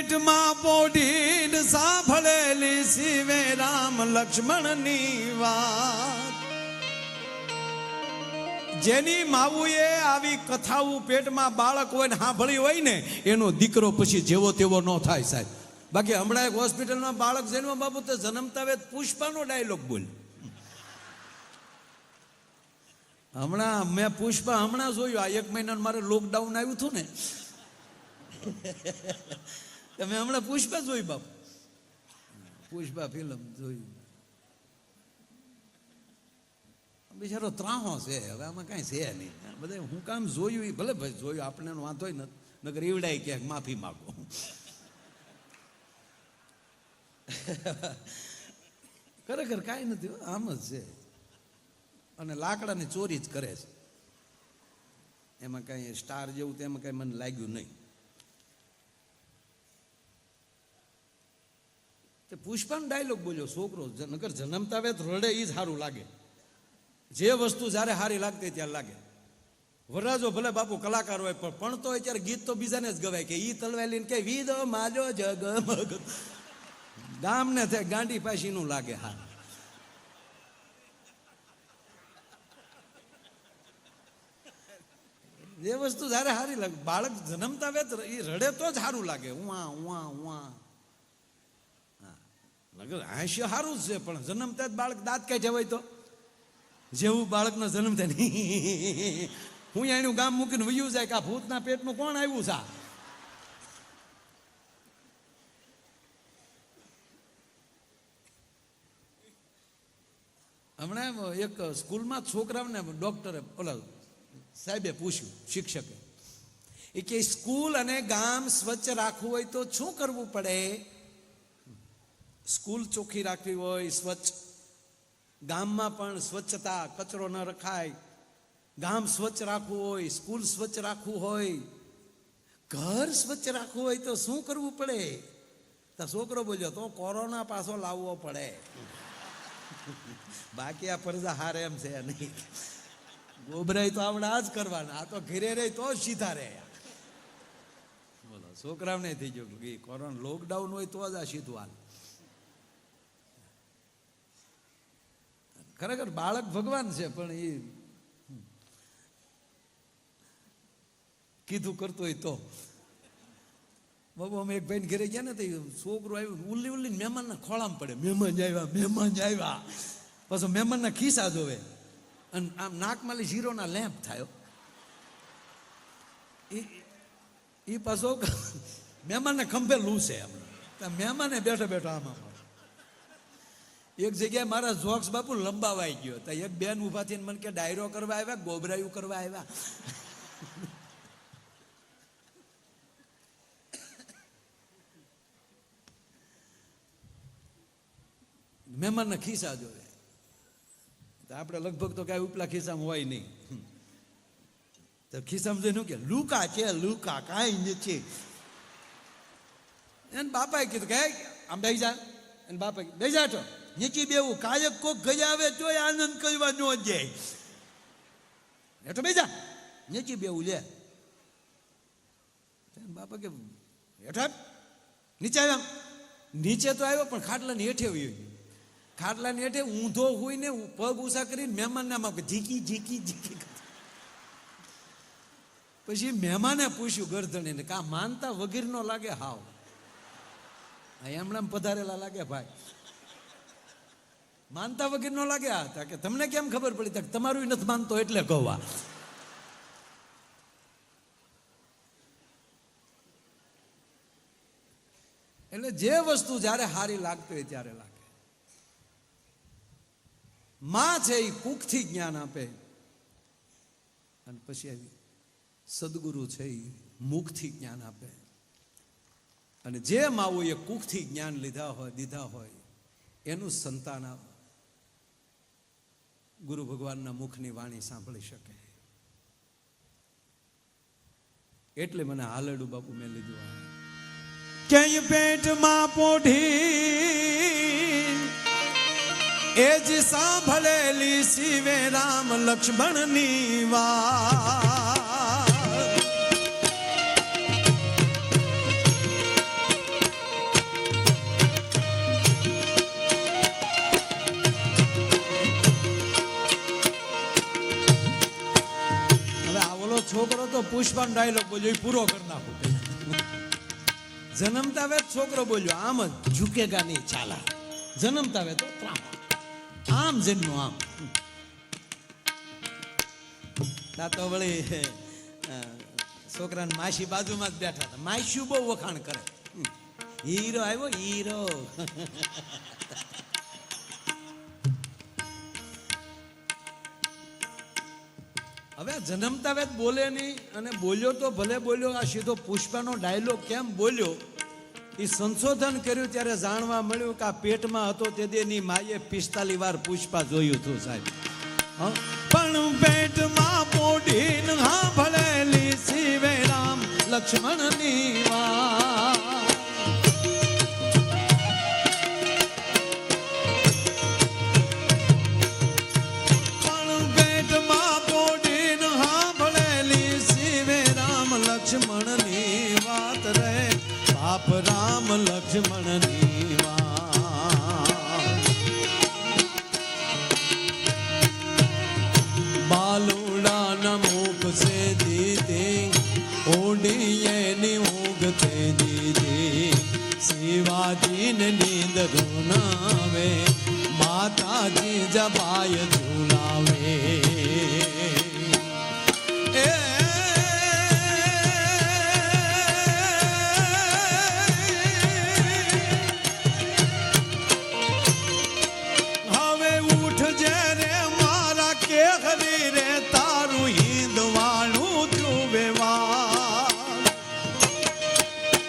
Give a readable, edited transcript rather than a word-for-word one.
પેટમાં પોઢીને સાંભળેલી શિવે રામ લક્ષ્મણની વાત, જેની માવુએ આવી કથાઓ પેટમાં બાળક હોય ને સાંભળી હોય ને એનો દીકરો પછી જેવો તેવો ન થાય સાહેબ. બાકી હમણાં એક હોસ્પિટલમાં બાળક જન્મ બાબતે જન્મતા વેત પુષ્પાનો ડાયલોગ બોલ. હમણાં મેં પુષ્પા હમણાં જોયું, આ 1 મહિના મારે લોકડાઉન આવ્યું હતું ને, તમે હમણાં પુષ્પા જોઈ બાપુ, પુષ્પા ફિલ્મ જોઈ. બિચારો ત્રાહો છે, હવે આમાં કાંઈ છે નહીં. બધા હું કામ જોયું એ ભલે ભાઈ જોયું, આપણે વાંધો ને નગર એવડાય ક્યાંક માફી માગો. ખરેખર કાંઈ નથી, આમ જ છે. અને લાકડાની ચોરી જ કરે છે, એમાં કાંઈ સ્ટાર જેવું તો એમાં કાંઈ મને લાગ્યું નહીં. પુષ્પાનો ડાયલોગ બોલ્યો છોકરો, નગર જન્મતા વેત રડે એ જ સારું લાગે. જે વસ્તુ જ્યારે સારી લાગતી ત્યારે લાગે. વરરાજો ભલે બાપુ કલાકાર હોય પણ તો અત્યારે ગીત તો બીજાને જ ગવાય કે ઈ તલવાઈ લઈને કે વિદો માજો જગમગ, ગામને થાય ગાંડી પાસીનું લાગે. હા, જે વસ્તુ જ્યારે સારી લાગે, બાળક જન્મતા વેત એ રડે તો જ સારું લાગે. ઉવા ઉવા ઉવા. હાસ્ય સારું જ છે, પણ જન્મતા જ બાળક દાંત કાઢ્યા હોય તો જેવું બાળકનો જન્મ થાય ને હું એનું ગામ મૂકીને વયું જાય કે આ ભૂતના પેટમાં કોણ આવ્યું છે. હમણાં એક સ્કૂલમાં છોકરાઓને ડોક્ટરે ઓલા સાહેબે પૂછ્યું, શિક્ષકે, એ કે સ્કૂલ અને ગામ સ્વચ્છ રાખવું હોય તો શું કરવું પડે? સ્કૂલ ચોખ્ખી રાખવી હોય, સ્વચ્છ, ગામમાં પણ સ્વચ્છતા, કચરો ન રખાય, ગામ સ્વચ્છ રાખવું હોય, સ્કૂલ સ્વચ્છ રાખવું હોય, ઘર સ્વચ્છ રાખવું હોય તો શું કરવું પડે? તો છોકરો બોલ્યો, તો કોરોના પાછો લાવવો પડે. બાકી આ પરજા હારે એમ છે નહીં. ગોબરાઈ તો આપણે આ જ કરવાના, આ તો ઘરે રહે તો સીધા રહે. બોલો, છોકરાઓને થઈ ગયું કે કોરોના લોકડાઉન હોય તો જ આ સીધું હાલ. ખરેખર બાળક ભગવાન છે, પણ એ કીધું કરતો હોય તો. બાબુ અમે એક ભાઈને ઘરે ગયા ને તો છોકરો આવ્યું, ઉલ્લી ઉલ્લી મહેમાનના ખોળામાં પડે, મહેમાન આવ્યા, મહેમાન આવ્યા. પાછો મહેમાનના ખિસ્સા જોવે અને આમ નાકમાં ઝીરોના લેમ્પ થયો. એ પાછો મહેમાનને ખંભે લૂસે. મહેમાને બેઠો બેઠો આમાં એક જગ્યાએ મારા જોક્સ બાપુ લંબાવાઈ ગયો. તો એક બેન ઉભા થઈને મને કે ડાયરો કરવા આવ્યા, ગોબરાયું કરવા આવ્યા. મહેમાનના ખિસ્સા જોવે. આપણે લગભગ તો કઈ ઉપલા ખિસ્સામાં હોય નહીં. તો ખિસ્સામાં જોઈને કે લુકા છે, લુકા કાંઈ નથી. એને બાપાએ કીધું કે આમ બેસી જા. એને બાપા બેસી જા, તો નીચી બેવું, કાયક કોક ગયા આવે તો આનંદ કરવા ન જાય. એઠો બેજા, નીચી બેવું લે. બાપા કે હેઠા નીચે આવ્યા. નીચે તો આવ્યો પણ ખાટલાની હેઠે આવ્યો. ખાટલાની હેઠે ઊંધો હોય ને પગ ઊંચા કરીને મહેમાનને આમ ઝીકી ઝીકી ઝીકી. પછી મહેમાને પૂછ્યું ગરદણીને, કા માનતા વગેરે નો લાગે? હાવ એમણે પધારેલા લાગે ભાઈ, માનતા વગેરે નો લાગે. હતા કે તમને કેમ ખબર પડી? તક તમારું નથી માનતો એટલે કહવા. એટલે જે વસ્તુ જ્યારે હારી લાગતી હોય ત્યારે લાગે. માં છે એ કુખથી જ્ઞાન આપે, અને પછી સદગુરુ છે એ મુખથી જ્ઞાન આપે. અને જે માઓએ કુખથી જ્ઞાન દીધા હોય એનું સંતાન ગુરુ ભગવાનના મુખની વાણી સાંભળી શકે. એટલે મને હાલડું બાપુ મેં લીધું. ક્યાંય પેટમાં પોઢી એ જ સાંભળેલી શિવે રામ લક્ષ્મણની વાત. તો પુષ્પાનો ડાયલોગ બોલ્યો એ પૂરો કરી નાખું. જન્મતા વેત છોકરો બોલ્યો આમ જ ઝુકેગા નહીં ચાલા. જન્મતા વેત તો આમ જન્મો આમ. તો વળી છોકરાને માસી બાજુમાં જ બેઠા હતા. માસીઓ બહુ વખાણ કરે, હીરો આવ્યો હીરો. હવે જન્મતા વેત બોલે નહીં અને બોલ્યો તો ભલે બોલ્યો, આ સીધો પુષ્પાનો ડાયલોગ કેમ બોલ્યો એ સંશોધન કર્યું ત્યારે જાણવા મળ્યું કે આ પેટમાં હતો તે દેની માએ 45 વાર પુષ્પા જોયું હતું સાહેબ. પણ પેટમાં પોઢીન સાંભળેલી શિવે રામ લક્ષ્મણની વાત. પણ પેટમાં પોઢીન સાંભળેલી શિવે રામ લક્ષ્મણની વાત રે. બાપ રામ લક્ષ્મણની વાત. બાલુડાના મુખ સે દીધી ઓડીએ ની ઊંઘ તે દીધી. શિવાજીને નીંદ ધુનાવે માતાજી જબાય ઝુલાવે.